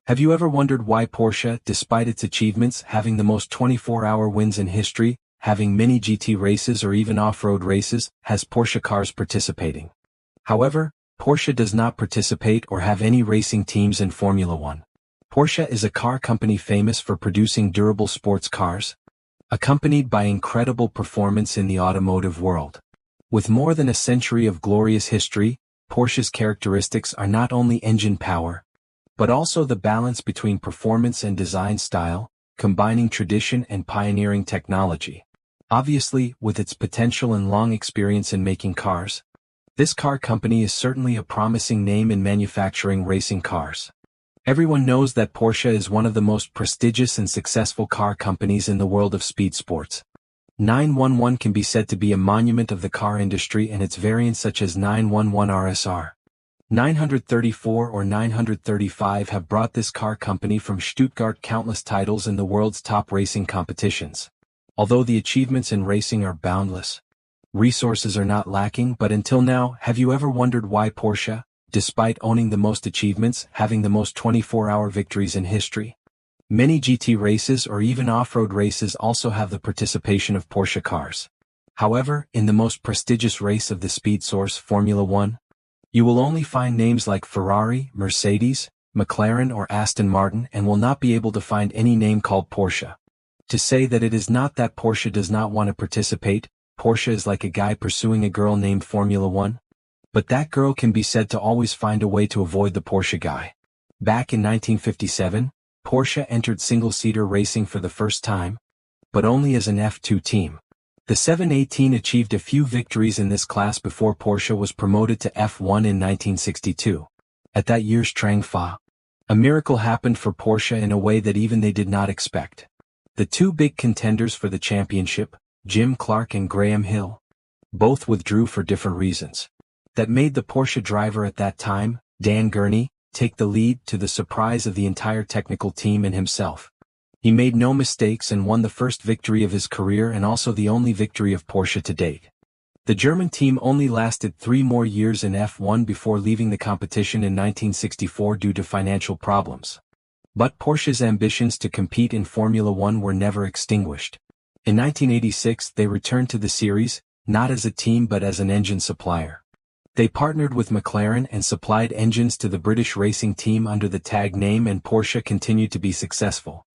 Have you ever wondered why Porsche, despite its achievements, having the most 24-hour wins in history, having many GT races or even off-road races, has Porsche cars participating? However, Porsche does not participate or have any racing teams in Formula One. Porsche is a car company famous for producing durable sports cars, accompanied by incredible performance in the automotive world. With more than a century of glorious history, Porsche's characteristics are not only engine power, but also the balance between performance and design style, combining tradition and pioneering technology. Obviously, with its potential and long experience in making cars, this car company is certainly a promising name in manufacturing racing cars. Everyone knows that Porsche is one of the most prestigious and successful car companies in the world of speed sports. 911 can be said to be a monument of the car industry, and its variants such as 911 RSR, 934 or 935 have brought this car company from Stuttgart countless titles in the world's top racing competitions. Although the achievements in racing are boundless, resources are not lacking, but until now, have you ever wondered why Porsche, despite owning the most achievements, having the most 24-hour victories in history? Many GT races or even off-road races also have the participation of Porsche cars. However, in the most prestigious race of the speed source Formula One, you will only find names like Ferrari, Mercedes, McLaren or Aston Martin, and will not be able to find any name called Porsche. To say that it is not that Porsche does not want to participate, Porsche is like a guy pursuing a girl named Formula One. But that girl can be said to always find a way to avoid the Porsche guy. Back in 1957, Porsche entered single-seater racing for the first time, but only as an F2 team. The 718 achieved a few victories in this class before Porsche was promoted to F1 in 1962. At that year's Trang Fa, a miracle happened for Porsche in a way that even they did not expect. The two big contenders for the championship, Jim Clark and Graham Hill, both withdrew for different reasons. That made the Porsche driver at that time, Dan Gurney, take the lead, to the surprise of the entire technical team and himself. He made no mistakes and won the first victory of his career and also the only victory of Porsche to date. The German team only lasted 3 more years in F1 before leaving the competition in 1964 due to financial problems. But Porsche's ambitions to compete in Formula One were never extinguished. In 1986 they returned to the series, not as a team but as an engine supplier. They partnered with McLaren and supplied engines to the British racing team under the tag name, and Porsche continued to be successful.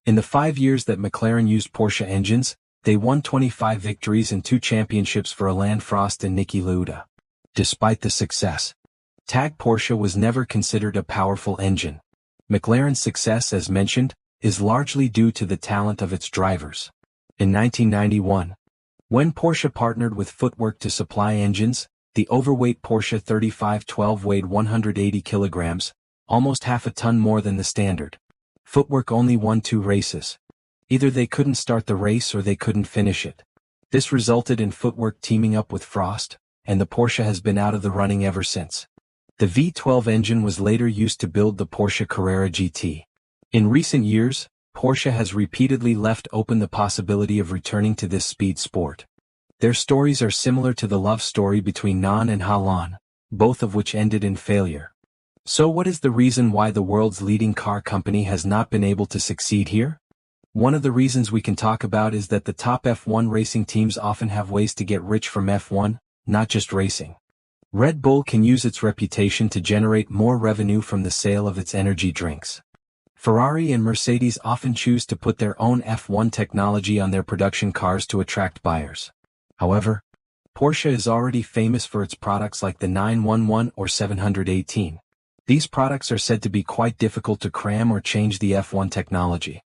In the 5 years that McLaren used Porsche engines, they won 25 victories and 2 championships for Alain Prost and Niki Lauda. Despite the success, tag Porsche was never considered a powerful engine. McLaren's success, as mentioned, is largely due to the talent of its drivers. In 1991, when Porsche partnered with Footwork to supply engines, the overweight Porsche 3512 weighed 180 kilograms, almost half a ton more than the standard. Footwork only won 2 races. Either they couldn't start the race or they couldn't finish it. This resulted in Footwork teaming up with Frost, and the Porsche has been out of the running ever since. The V12 engine was later used to build the Porsche Carrera GT. In recent years, Porsche has repeatedly left open the possibility of returning to this speed sport. Their stories are similar to the love story between Nan and Halan, both of which ended in failure. So what is the reason why the world's leading car company has not been able to succeed here? One of the reasons we can talk about is that the top F1 racing teams often have ways to get rich from F1, not just racing. Red Bull can use its reputation to generate more revenue from the sale of its energy drinks. Ferrari and Mercedes often choose to put their own F1 technology on their production cars to attract buyers. However, Porsche is already famous for its products like the 911 or 718. These products are said to be quite difficult to cram or change the F1 technology.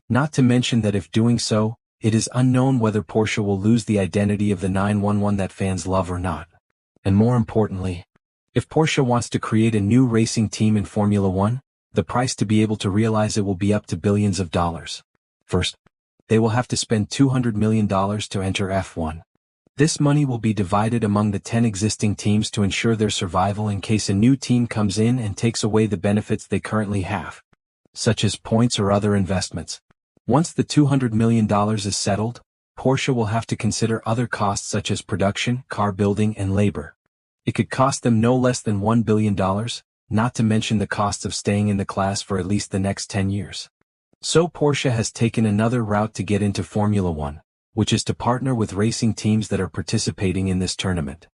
Not to mention that if doing so, it is unknown whether Porsche will lose the identity of the 911 that fans love or not. And more importantly, if Porsche wants to create a new racing team in Formula One, the price to be able to realize it will be up to billions of dollars. First, they will have to spend $200 million to enter F1. This money will be divided among the 10 existing teams to ensure their survival in case a new team comes in and takes away the benefits they currently have, such as points or other investments. Once the $200 million is settled, Porsche will have to consider other costs such as production, car building, and labor. It could cost them no less than $1 billion, not to mention the cost of staying in the class for at least the next 10 years. So Porsche has taken another route to get into Formula One, which is to partner with racing teams that are participating in this tournament.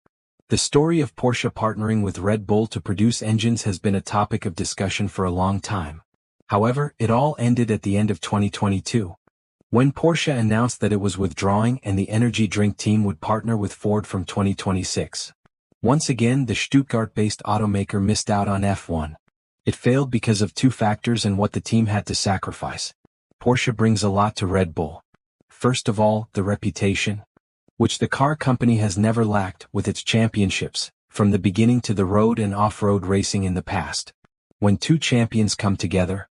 The story of Porsche partnering with Red Bull to produce engines has been a topic of discussion for a long time. However, it all ended at the end of 2022, when Porsche announced that it was withdrawing and the energy drink team would partner with Ford from 2026. Once again, the Stuttgart-based automaker missed out on F1. It failed because of two factors and what the team had to sacrifice. Porsche brings a lot to Red Bull. First of all, the reputation, which the car company has never lacked with its championships, from the beginning to the road and off-road racing in the past. When two champions come together,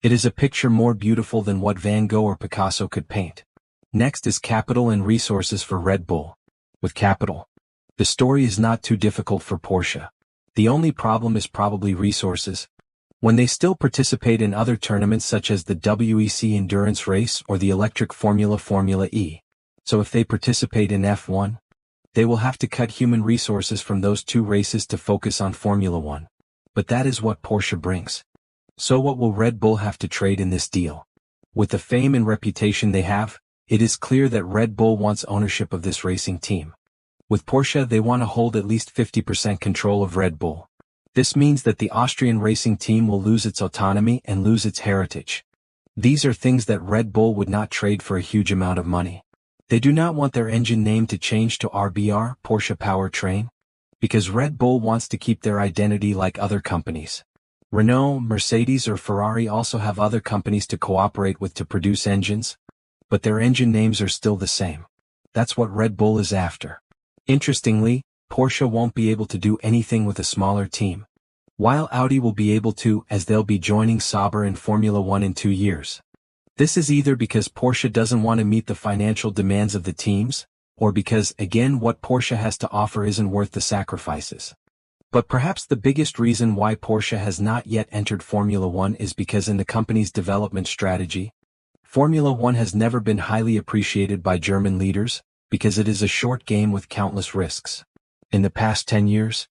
it is a picture more beautiful than what Van Gogh or Picasso could paint. Next is capital and resources for Red Bull. With capital, the story is not too difficult for Porsche. The only problem is probably resources. When they still participate in other tournaments such as the WEC Endurance Race or the electric Formula E. So if they participate in F1, they will have to cut human resources from those two races to focus on Formula One. But that is what Porsche brings. So what will Red Bull have to trade in this deal? With the fame and reputation they have, it is clear that Red Bull wants ownership of this racing team. With Porsche, they want to hold at least 50% control of Red Bull. This means that the Austrian racing team will lose its autonomy and lose its heritage. These are things that Red Bull would not trade for a huge amount of money. They do not want their engine name to change to RBR, Porsche Powertrain, because Red Bull wants to keep their identity like other companies. Renault, Mercedes or Ferrari also have other companies to cooperate with to produce engines, but their engine names are still the same. That's what Red Bull is after. Interestingly, Porsche won't be able to do anything with a smaller team, while Audi will be able to, as they'll be joining Sauber in Formula One in 2 years. This is either because Porsche doesn't want to meet the financial demands of the teams, or because, again, what Porsche has to offer isn't worth the sacrifices. But perhaps the biggest reason why Porsche has not yet entered Formula One is because in the company's development strategy, Formula One has never been highly appreciated by German leaders, because it is a short game with countless risks. In the past 10 years,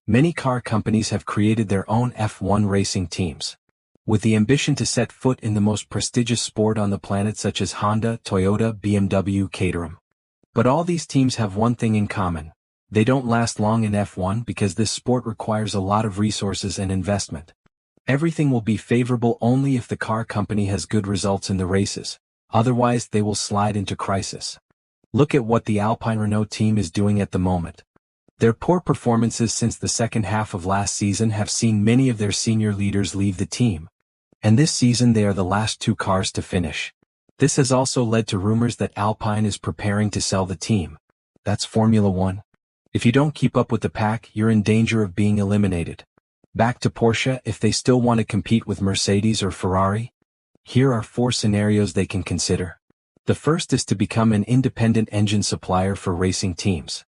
many car companies have created their own F1 racing teams, with the ambition to set foot in the most prestigious sport on the planet such as Honda, Toyota, BMW, Caterham. But all these teams have one thing in common. They don't last long in F1 because this sport requires a lot of resources and investment. Everything will be favorable only if the car company has good results in the races, otherwise they will slide into crisis. Look at what the Alpine Renault team is doing at the moment. Their poor performances since the second half of last season have seen many of their senior leaders leave the team. And this season they are the last two cars to finish. This has also led to rumors that Alpine is preparing to sell the team. That's Formula One. If you don't keep up with the pack, you're in danger of being eliminated. Back to Porsche, if they still want to compete with Mercedes or Ferrari, here are 4 scenarios they can consider. The first is to become an independent engine supplier for racing teams.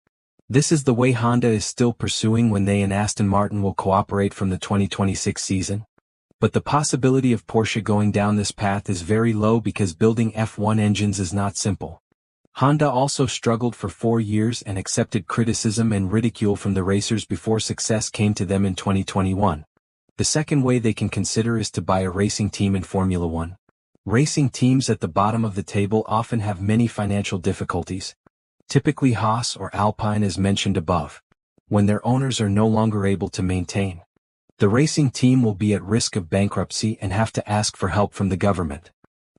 This is the way Honda is still pursuing when they and Aston Martin will cooperate from the 2026 season. But the possibility of Porsche going down this path is very low because building F1 engines is not simple. Honda also struggled for 4 years and accepted criticism and ridicule from the racers before success came to them in 2021. The second way they can consider is to buy a racing team in Formula One. Racing teams at the bottom of the table often have many financial difficulties, typically Haas or Alpine as mentioned above, when their owners are no longer able to maintain. The racing team will be at risk of bankruptcy and have to ask for help from the government.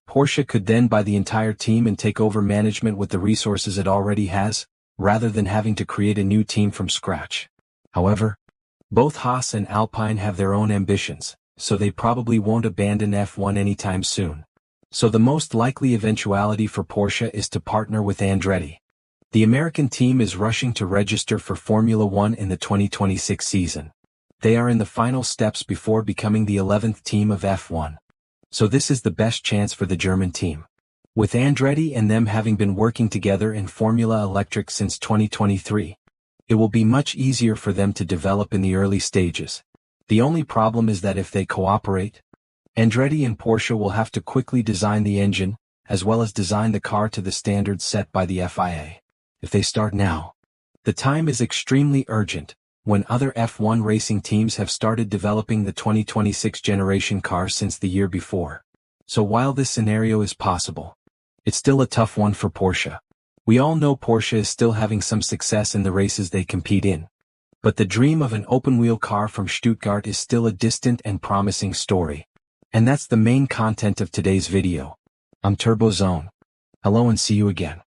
Porsche could then buy the entire team and take over management with the resources it already has, rather than having to create a new team from scratch. However, both Haas and Alpine have their own ambitions, so they probably won't abandon F1 anytime soon. So the most likely eventuality for Porsche is to partner with Andretti. The American team is rushing to register for Formula One in the 2026 season. They are in the final steps before becoming the 11th team of F1. So this is the best chance for the German team. With Andretti and them having been working together in Formula Electric since 2023, it will be much easier for them to develop in the early stages. The only problem is that if they cooperate, Andretti and Porsche will have to quickly design the engine, as well as design the car to the standards set by the FIA. If they start now, the time is extremely urgent, when other F1 racing teams have started developing the 2026 generation car since the year before. So while this scenario is possible, it's still a tough one for Porsche. We all know Porsche is still having some success in the races they compete in. But the dream of an open-wheel car from Stuttgart is still a distant and promising story. And that's the main content of today's video. I'm TurboZone. Hello and see you again.